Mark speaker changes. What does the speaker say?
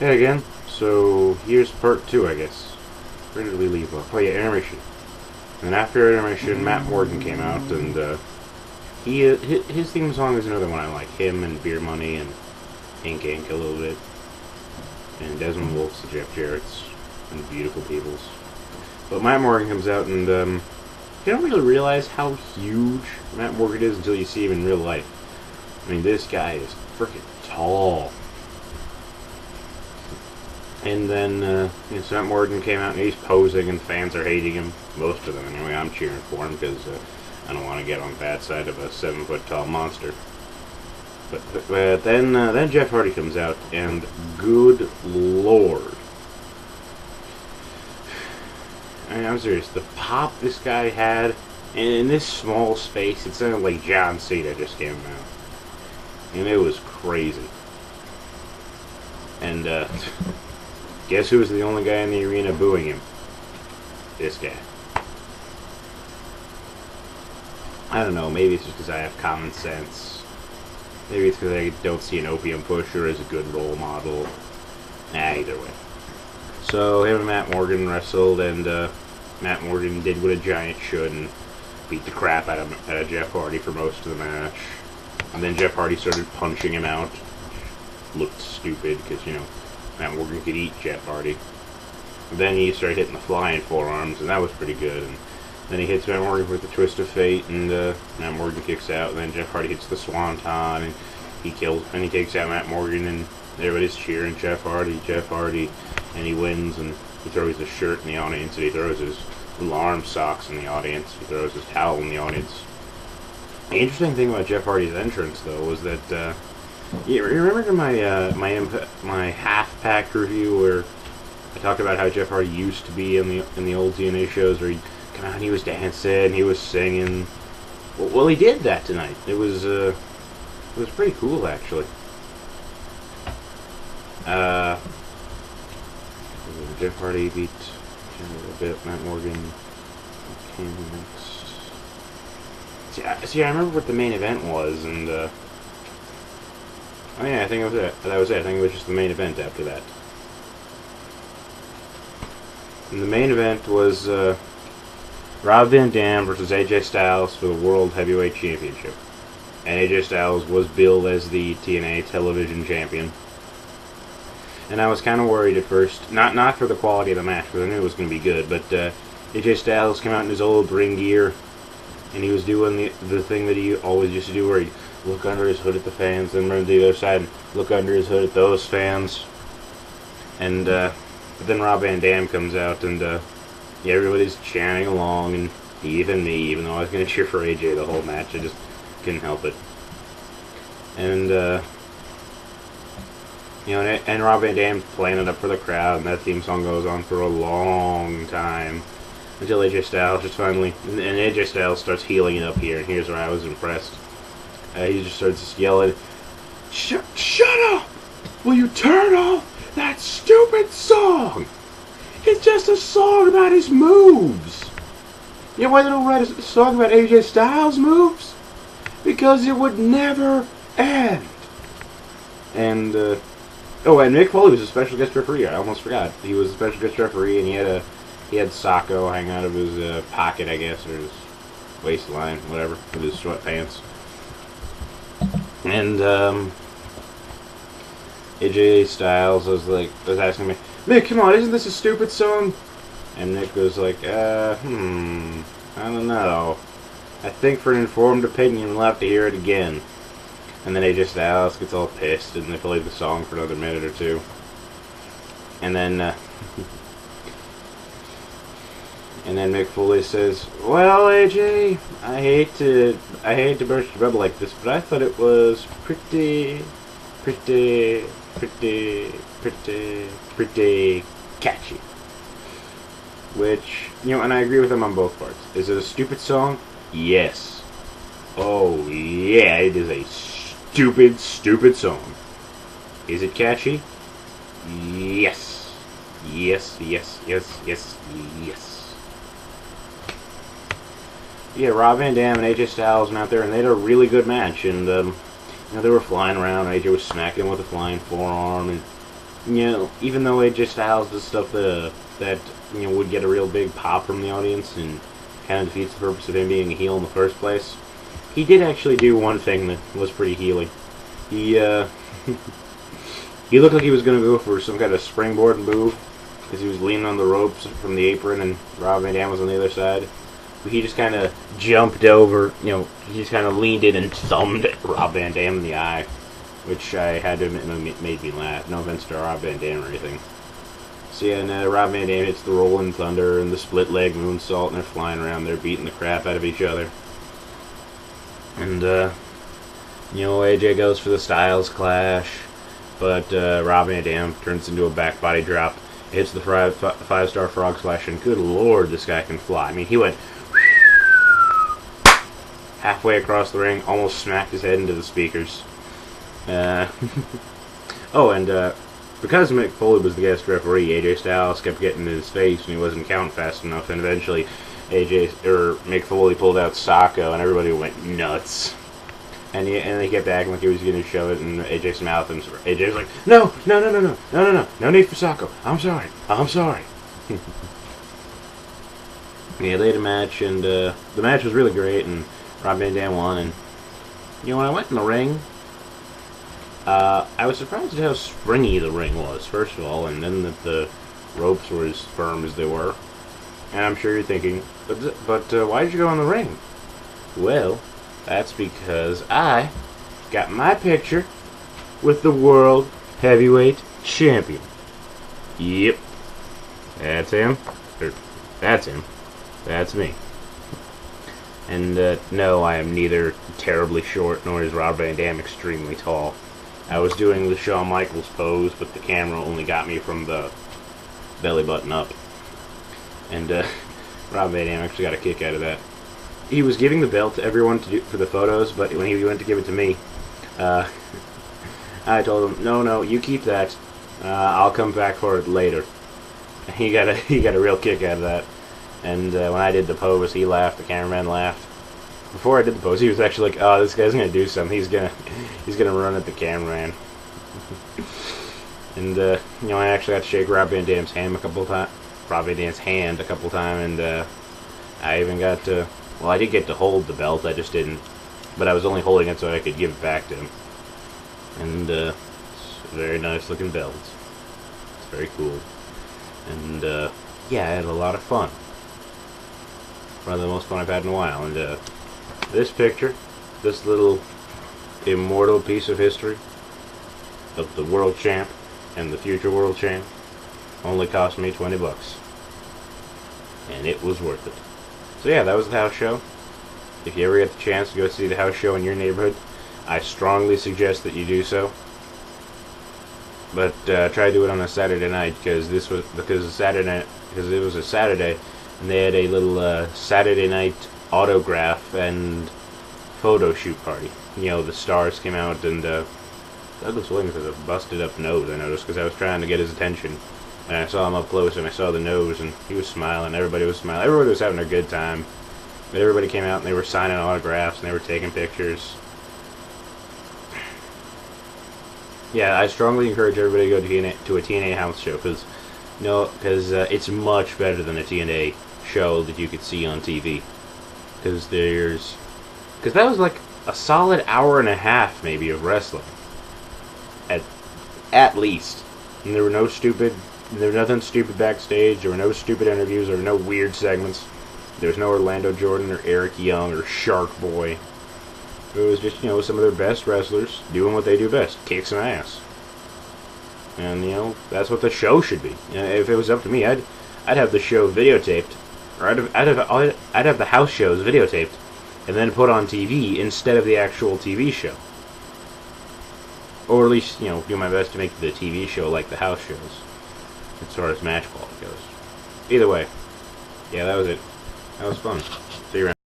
Speaker 1: Yeah, again. So here's part 2, I guess. Where did we leave off? Oh yeah, intermission. And after intermission, Matt Morgan came out, and his theme song is another one I like. Him and Beer Money and Ink Ink a little bit, and Desmond Wolf's, the Jeff Jarrett's, and Beautiful Peoples. But Matt Morgan comes out, and you don't really realize how huge Matt Morgan is until you see him in real life. I mean, this guy is freaking tall. And then, so Matt Morgan came out and he's posing and fans are hating him. Most of them, anyway. I'm cheering for him because I don't want to get on the bad side of a 7-foot-tall monster. But then Jeff Hardy comes out, and good lord. I mean, I'm serious. The pop this guy had, and in this small space, it sounded like John Cena just came out. And it was crazy. And, guess who was the only guy in the arena booing him? This guy. I don't know, maybe it's just because I have common sense. Maybe it's because I don't see an opium pusher as a good role model. Either way. So, him and Matt Morgan wrestled, and Matt Morgan did what a giant should and beat the crap out of Jeff Hardy for most of the match. And then Jeff Hardy started punching him out. Looked stupid, because, you know, Matt Morgan could eat Jeff Hardy. Then he started hitting the flying forearms, and that was pretty good. And then he hits Matt Morgan with the Twist of Fate, and Matt Morgan kicks out. And then Jeff Hardy hits the Swanton, and he takes out Matt Morgan, and everybody's cheering Jeff Hardy, and he wins. And he throws his shirt in the audience, and he throws his little arm socks in the audience. He throws his towel in the audience. The interesting thing about Jeff Hardy's entrance, though, was that. Yeah, remember my half-pack review where I talked about how Jeff Hardy used to be in the old TNA shows, where he'd come out and he was dancing, he was singing. Well, he did that tonight. It was pretty cool, actually. Jeff Hardy beat a bit Matt Morgan. Came next. See, I remember what the main event was, and. Oh yeah, I think that was it. That was it. I think it was just the main event after that. And the main event was Rob Van Dam versus AJ Styles for the World Heavyweight Championship. And AJ Styles was billed as the TNA Television Champion. And I was kind of worried at first, not for the quality of the match, because I knew it was going to be good, but AJ Styles came out in his old ring gear, and he was doing the thing that he always used to do, where he look under his hood at the fans, then run to the other side and look under his hood at those fans. And but then Rob Van Dam comes out, and yeah, everybody's chanting along, and even me, even though I was going to cheer for AJ the whole match, I just couldn't help it. And you know, and Rob Van Dam's playing it up for the crowd, and that theme song goes on for a long time until AJ Styles just finally, and AJ Styles starts healing it up here, and here's where I was impressed. He just starts yelling, Shut up! Will you turn off that stupid song? It's just a song about his moves. You know why they don't write a song about AJ Styles' moves? Because it would never end. And, oh, and Mick Foley was a special guest referee. I almost forgot. He was a special guest referee, and he had Sacco hang out of his pocket, I guess, or his waistline, whatever, with his sweatpants. And AJ Styles was asking me, Mick, come on, isn't this a stupid song? And Nick was like, I don't know. I think for an informed opinion, we'll have to hear it again. And then AJ Styles gets all pissed, and they play the song for another minute or two. And then, and then Mick Foley says, "Well, AJ, I hate to burst your bubble like this, but I thought it was pretty catchy." Which, you know, and I agree with him on both parts. Is it a stupid song? Yes. Oh, yeah, it is a stupid song. Is it catchy? Yes. Yes. Yeah, Rob Van Dam and AJ Styles went out there, and they had a really good match, and, you know, they were flying around, and AJ was smacking him with a flying forearm, and even though AJ Styles does stuff that would get a real big pop from the audience and kind of defeats the purpose of him being a heel in the first place, he did actually do one thing that was pretty heely. He he looked like he was going to go for some kind of springboard move because he was leaning on the ropes from the apron and Rob Van Dam was on the other side. But he just kind of jumped over, he just kind of leaned in and thumbed Rob Van Dam in the eye, which I had to admit made me laugh. No offense to Rob Van Dam or anything. So yeah, and Rob Van Dam hits the Rolling Thunder and the split leg moonsault, and they're flying around there beating the crap out of each other. And AJ goes for the Styles Clash, but Rob Van Dam turns into a back body drop, hits the five-star frog splash, and good lord, this guy can fly. I mean, he went halfway across the ring, almost smacked his head into the speakers. Oh, and because Mick Foley was the guest referee, AJ Styles kept getting in his face and he wasn't counting fast enough, and eventually Mick Foley pulled out Sacco, and everybody went nuts. And they kept acting like he was going to shove it in AJ's mouth, and AJ was like, no need for Sacco. I'm sorry. Yeah, they had a match, and the match was really great, and Rob Van Dam won. And when I went in the ring, I was surprised at how springy the ring was, first of all, and then that the ropes were as firm as they were. And I'm sure you're thinking, but why did you go in the ring? Well, that's because I got my picture with the World Heavyweight Champion. Yep. That's him. That's him. That's me. And no, I am neither terribly short nor is Rob Van Dam extremely tall. I was doing the Shawn Michaels pose, but the camera only got me from the belly button up. And Rob Van Dam actually got a kick out of that. He was giving the belt to everyone for the photos, but when he went to give it to me, I told him, no, you keep that. I'll come back for it later. He got a real kick out of that. And when I did the pose, he laughed. The cameraman laughed. Before I did the pose, he was actually like, "Oh, this guy's gonna do something. He's gonna run at the cameraman." And I actually got to shake Rob Van Dam's hand a couple times. And I even got to. Well, I did get to hold the belt. I just didn't. But I was only holding it so I could give it back to him. And it's a very nice looking belt. It's very cool. And yeah, I had a lot of fun. One of the most fun I've had in a while. And this picture, this little immortal piece of history of the world champ and the future world champ only cost me $20. And it was worth it. So yeah, that was the house show. If you ever get the chance to go see the house show in your neighborhood, I strongly suggest that you do so. But try to do it on a Saturday night because it was a Saturday, and they had a little Saturday night autograph and photo shoot party. The stars came out, and Douglas Williams has a busted up nose, I noticed, because I was trying to get his attention. And I saw him up close, and I saw the nose, and he was smiling. Everybody was smiling. Everybody was having a good time. But everybody came out, and they were signing autographs, and they were taking pictures. Yeah, I strongly encourage everybody to go to a TNA House Show, because it's much better than a TNA show that you could see on TV. Because that was like a solid hour and a half, maybe, of wrestling. At least. And there was nothing stupid backstage, there were no stupid interviews, there were no weird segments. There was no Orlando Jordan or Eric Young or Shark Boy. It was just, some of their best wrestlers doing what they do best, kick some ass. And, that's what the show should be. If it was up to me, I'd have the show videotaped, or I'd have the house shows videotaped, and then put on TV instead of the actual TV show. Or at least, do my best to make the TV show like the house shows, as far as match quality goes. Either way, yeah, that was it. That was fun. See you around.